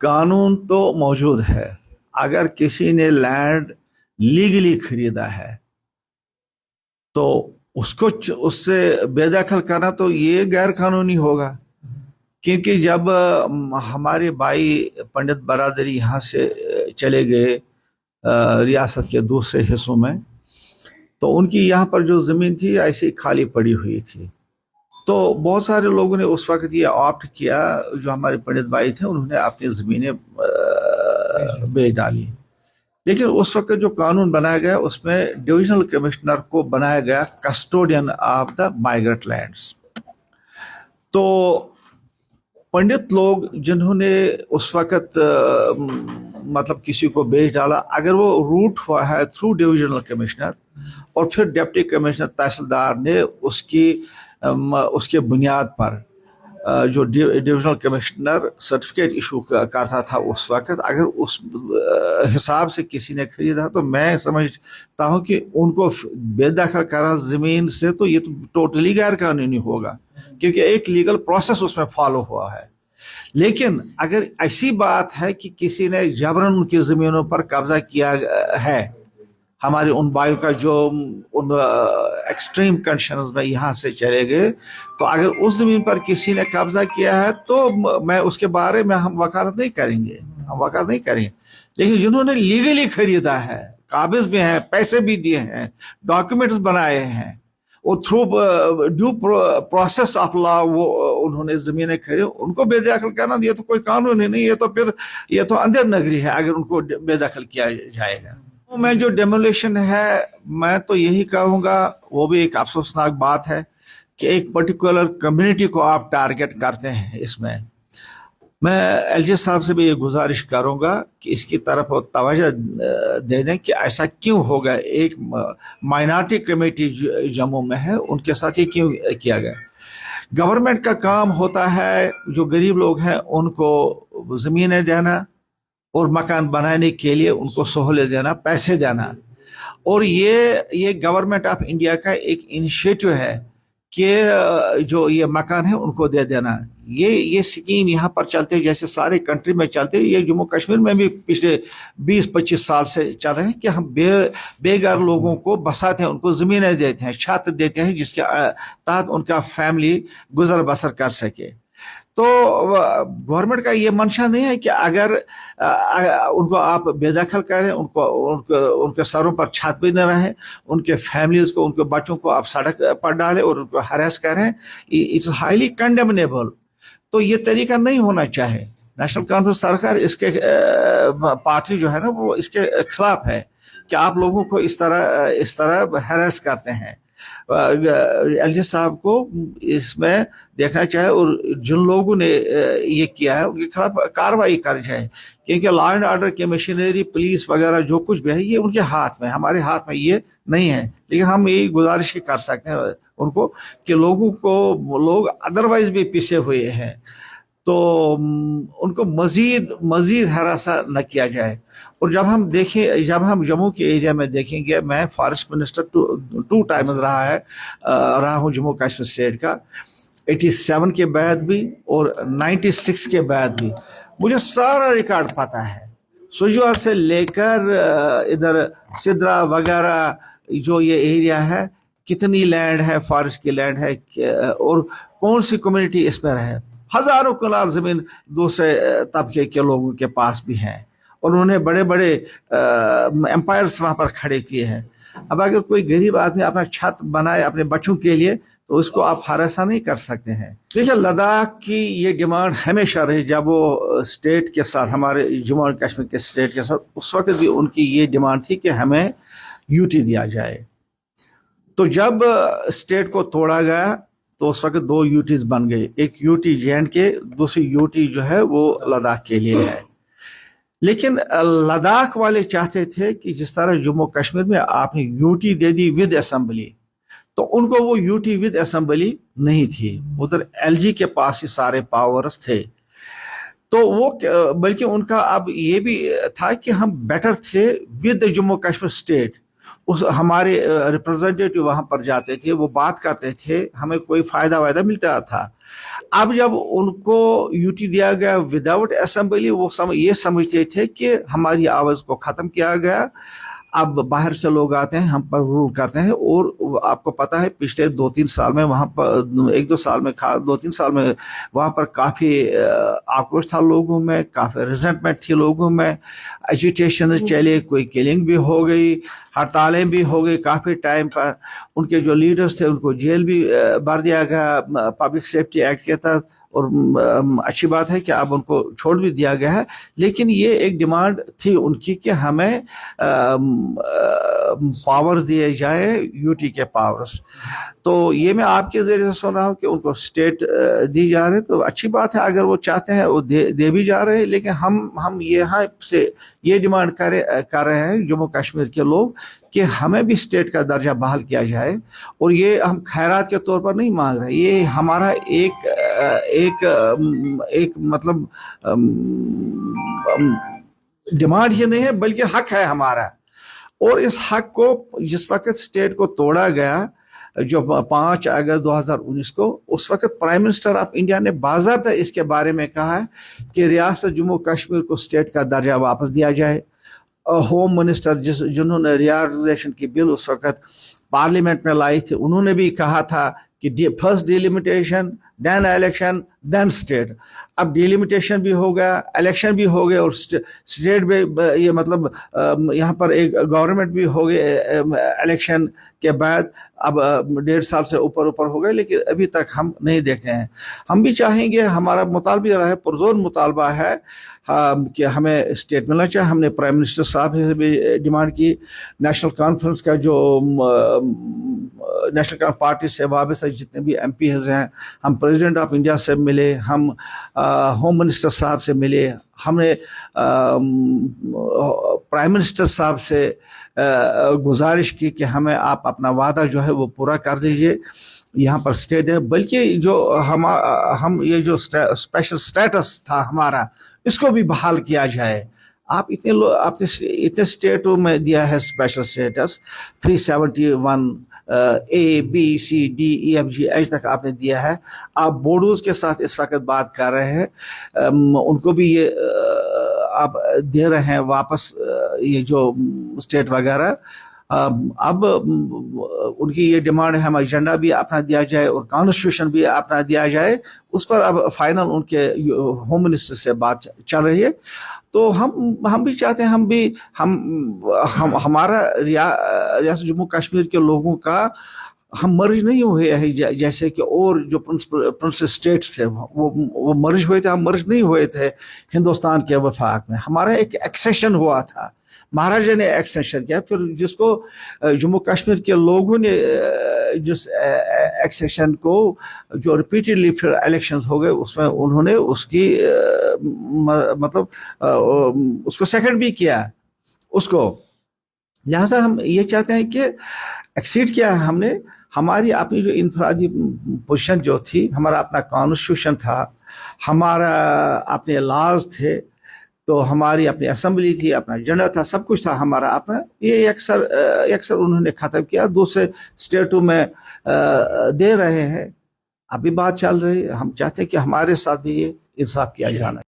कानून तो मौजूद है। अगर किसी ने लैंड लीगली खरीदा है तो उसको उससे बेदखल करना तो ये गैर कानूनी होगा, क्योंकि जब हमारे भाई पंडित बरादरी यहाँ से चले गए रियासत के दूसरे हिस्सों में, तो उनकी यहाँ पर जो ज़मीन थी ऐसी खाली पड़ी हुई थी। तो बहुत सारे लोगों ने उस वक्त ये ऑप्ट किया, जो हमारे पंडित भाई थे उन्होंने अपनी ज़मीनें बेच डाली। लेकिन उस वक्त जो कानून बनाया गया उसमें डिविजनल कमिश्नर को बनाया गया custodian of the migrant lands. तो पंडित लोग जिन्होंने उस वक्त मतलब किसी को बेच डाला, अगर वो रूट हुआ है थ्रू डिविजनल कमिश्नर और फिर डिप्टी कमिश्नर तहसीलदार ने उसके बुनियाद पर जो डिविजनल कमिश्नर सर्टिफिकेट इशू करता था उस वक्त, अगर उस हिसाब से किसी ने खरीदा तो मैं समझता हूँ कि उनको बेदखल करना ज़मीन से तो ये तो टोटली गैर कानूनी होगा, क्योंकि एक लीगल प्रोसेस उसमें फॉलो हुआ है। लेकिन अगर ऐसी बात है कि किसी ने जबरन उनकी ज़मीनों पर कब्जा किया है, हमारे उन भाइयों का जो उन एक्सट्रीम कंडीशंस में यहाँ से चले गए, तो अगर उस ज़मीन पर किसी ने कब्जा किया है तो मैं उसके बारे में हम वकालत नहीं करेंगे, लेकिन जिन्होंने लीगली खरीदा है, काबिज भी हैं, पैसे भी दिए हैं, डॉक्यूमेंट्स बनाए हैं, और through due process of law वो उन्होंने ज़मीनें खरीदी, उनको बेदखल करना ये तो कोई कानून ही नहीं, ये तो अंधेर नगरी है अगर उनको बेदखल किया जाएगा। मैं जो डेमोलिशन है, मैं तो यही कहूँगा, वो भी एक अफसोसनाक बात है कि एक पर्टिकुलर कम्युनिटी को आप टारगेट करते हैं। इसमें मैं एलजी साहब से भी ये गुजारिश करूँगा कि इसकी तरफ तवज्जो दे दें कि ऐसा क्यों होगा। एक माइनॉरिटी कमेटी जम्मू में है, उनके साथ ये क्यों किया गया। गवर्नमेंट का काम होता है जो गरीब लोग हैं उनको ज़मीनें देना और मकान बनाने के लिए उनको सहूलियत देना, पैसे देना, और ये गवर्नमेंट ऑफ इंडिया का एक इनिशिएटिव है कि जो ये मकान है उनको दे देना। ये स्कीम यहाँ पर चलते जैसे सारे कंट्री में चलते, ये जम्मू कश्मीर में भी पिछले 20-25 साल से चल रहे हैं कि हम बेघर लोगों को बसाते हैं, उनको ज़मीनें देते हैं, छत देते हैं, जिसके तहत उनका फैमिली गुजर बसर कर सके। तो गवर्नमेंट का ये मंशा नहीं है कि अगर उनको आप बेदखल करें, उनके सरों पर छत भी न रहे, उनके फैमिलीज को, उनके बच्चों को आप सड़क पर डालें और उनको हरास करें, इट्स हाईली कंडेमनेबल। तो ये तरीका नहीं होना चाहिए। नेशनल कॉन्फ्रेंस सरकार, इसके पार्टी जो है ना, वो इसके खिलाफ है कि आप लोगों को इस तरह हरास करते हैं। एलजी साहब को इसमें देखना चाहिए और जिन लोगों ने ये किया है उनके खिलाफ कार्रवाई करनी चाहिए, क्योंकि लॉ एंड ऑर्डर की मशीनरी, पुलिस वगैरह जो कुछ भी है ये उनके हाथ में, हमारे हाथ में ये नहीं है। लेकिन हम यही गुजारिश ही कर सकते हैं उनको कि लोग अदरवाइज भी पीछे हुए हैं तो उनको मजीद हरासा न किया जाए। और जब हम जम्मू के एरिया में देखेंगे, मैं फॉरेस्ट मिनिस्टर टू टाइम्स रहा हूँ जम्मू कश्मीर स्टेट का, 87 के बाद भी और 96 के बाद भी मुझे सारा रिकॉर्ड पता है। सुजवा से लेकर इधर सिद्रा वगैरह जो ये एरिया है, कितनी लैंड है, फॉरेस्ट की लैंड है और कौन सी कम्युनिटी इस पर है। हजारों कनाल ज़मीन दूसरे तबके के लोगों के पास भी हैं और उन्होंने बड़े बड़े एम्पायर्स वहाँ पर खड़े किए हैं। अब अगर कोई गरीब आदमी अपना छत बनाए अपने बच्चों के लिए तो उसको आप हरासा नहीं कर सकते हैं। देखिए, लद्दाख की ये डिमांड हमेशा रही, जब वो स्टेट के साथ, हमारे जम्मू एंड कश्मीर के स्टेट के साथ, उस वक्त भी उनकी ये डिमांड थी कि हमें यूटी दिया जाए। तो जब स्टेट को तोड़ा गया तो उस वक्त 2 यूटीज बन गई, एक यूटी जे के, दूसरी यूटी जो है वो लद्दाख के लिए है। लेकिन लद्दाख वाले चाहते थे कि जिस तरह जम्मू कश्मीर में आपने UT they the with assembly, तो उनको वो यूटी विद असेंबली नहीं थी, उधर एलजी के पास ही सारे पावर्स थे। तो वो बल्कि उनका अब ये भी था कि हम बेटर थे विद जम्मू कश्मीर स्टेट, उस हमारे रिप्रेजेंटेटिव वहां पर जाते थे, वो बात करते थे, हमें कोई फायदा वायदा मिलता था। अब जब उनको यूटी दिया गया विदाउट असेंबली, वो ये समझते थे कि हमारी आवाज को खत्म किया गया, अब बाहर से लोग आते हैं, हम पर रूल करते हैं। और आपको पता है पिछले 2-3 साल में वहाँ पर 1-2 साल में 2-3 साल में वहाँ पर काफ़ी आक्रोश था लोगों में, काफ़ी रिजेंटमेंट थी लोगों में, एजिटेशन चले, कोई किलिंग भी हो गई, हड़तालें भी हो गई काफ़ी टाइम पर। उनके जो लीडर्स थे उनको जेल भी भर दिया गया पब्लिक सेफ्टी एक्ट के तहत। और अच्छी बात है कि अब उनको छोड़ भी दिया गया है, लेकिन ये एक डिमांड थी उनकी कि हमें पावर्स दिए जाए, यूटी के पावर्स। तो ये मैं आपके जरिए से सुन रहा हूँ कि उनको स्टेट दी जा रही है, तो अच्छी बात है, अगर वो चाहते हैं वो दे भी जा रहे हैं। लेकिन हम यहाँ से ये डिमांड कर रहे हैं जम्मू कश्मीर के लोग कि हमें भी स्टेट का दर्जा बहाल किया जाए। और ये हम खैरात के तौर पर नहीं मांग रहे, ये हमारा एक मतलब डिमांड ही नहीं है, बल्कि हक है हमारा। और इस हक को जिस वक्त स्टेट को तोड़ा गया, जो 5 अगस्त 2019 को, उस वक्त प्राइम मिनिस्टर ऑफ इंडिया ने बाज़ाब्ता इसके बारे में कहा है कि रियासत जम्मू कश्मीर को स्टेट का दर्जा वापस दिया जाए। होम मिनिस्टर जिन्होंने रियार्गनाइजेशन की बिल उस वक्त पार्लियामेंट में लाई थी, उन्होंने भी कहा था कि first delimitation, then election, then state. अब डिलिमिटेशन भी हो गया, इलेक्शन भी हो गया, और स्टेट भी, ये मतलब यहाँ पर एक गवर्नमेंट भी हो गई इलेक्शन के बाद। अब 1.5 साल से ऊपर हो गए, लेकिन अभी तक हम नहीं देखते हैं। हम भी चाहेंगे, हमारा मुतालबा रहा है, पुरजोर मुतालबा है कि हमें स्टेट मिलना चाहिए। हमने प्राइम मिनिस्टर साहब से भी डिमांड की, नेशनल कॉन्फ्रेंस का जो नेशनल पार्टी से वाबस्ता जितने भी MP हैं, हम प्रेसिडेंट ऑफ इंडिया से मिले, हम होम मिनिस्टर साहब से मिले, हमने प्राइम मिनिस्टर साहब से गुजारिश की कि हमें आप अपना वादा जो है वो पूरा कर दीजिए। यहाँ पर स्टेट है, बल्कि जो हम ये जो स्पेशल स्टेटस था हमारा, इसको भी बहाल किया जाए। आप आपने इतने स्टेटों में दिया है special status, 371 A, B, C, D, E, F, G तक आपने दिया है। आप बोडोज के साथ इस वक्त बात कर रहे हैं, उनको भी ये आप दे रहे हैं वापस, ये जो स्टेट वगैरह। अब उनकी ये डिमांड है, हम एजेंडा भी अपना दिया जाए और कॉन्स्टिट्यूशन भी अपना दिया जाए। उस पर अब फाइनल उनके होम मिनिस्टर से बात चल रही है। तो हम भी चाहते हैं, हमारा रियासत जम्मू कश्मीर के लोगों का हम मर्ज नहीं हुए हैं जैसे कि और जो प्रिंसिपल स्टेट्स थे वो मर्ज हुए थे, हम मर्ज नहीं हुए थे हिंदुस्तान के वफाक में। हमारा एक एक्सेशन हुआ था, महाराजा ने एक्सेशन किया, फिर जिसको जम्मू कश्मीर के लोगों ने जिस एक्सेशन को जो रिपीटेडली फिर इलेक्शंस हो गए, उसमें उन्होंने उसकी मतलब उसको सेकंड भी किया उसको। लिहाजा हम ये चाहते हैं कि एक्सीड किया है हमने, हमारी अपनी जो इनफरादी पोजीशन जो थी, हमारा अपना कॉन्स्टिट्यूशन था, हमारा अपने लॉज थे, तो हमारी अपनी असेंबली थी, अपना एजेंडा था, सब कुछ था हमारा अपना। ये अक्सर उन्होंने ख़त्म किया, दूसरे स्टेटों में दे रहे हैं। अभी बात चल रही है, हम चाहते हैं कि हमारे साथ भी ये इंसाफ किया जाना।